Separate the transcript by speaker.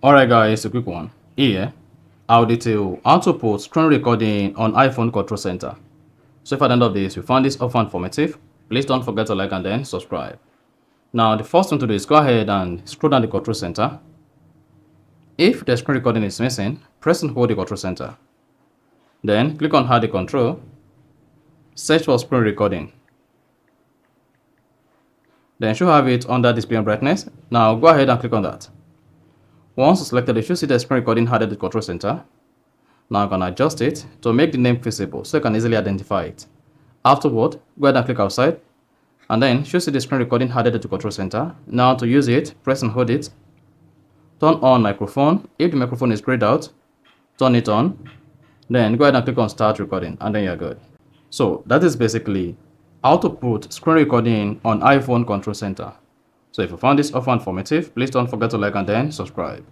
Speaker 1: Alright guys, a quick one. Here, I'll detail how to put screen recording on iPhone control center. So if at the end of this you found this offer informative, please don't forget to like and then subscribe. Now the first thing to do is go ahead and scroll down the control center. If the screen recording is missing, press and hold the control center. Then click on add the control, search for screen recording. Then you should have it under display and brightness. Now go ahead and click on that. Once selected, you should see the screen recording added to the control center. Now I'm going to adjust it to make the name visible so you can easily identify it. Afterward, go ahead and click outside. And then you should see the screen recording added to the control center. Now to use it, press and hold it. Turn on microphone. If the microphone is grayed out, turn it on. Then go ahead and click on start recording and then you're good. So that is basically how to put screen recording on iPhone control center. So if you found this offer informative, please don't forget to like and then subscribe.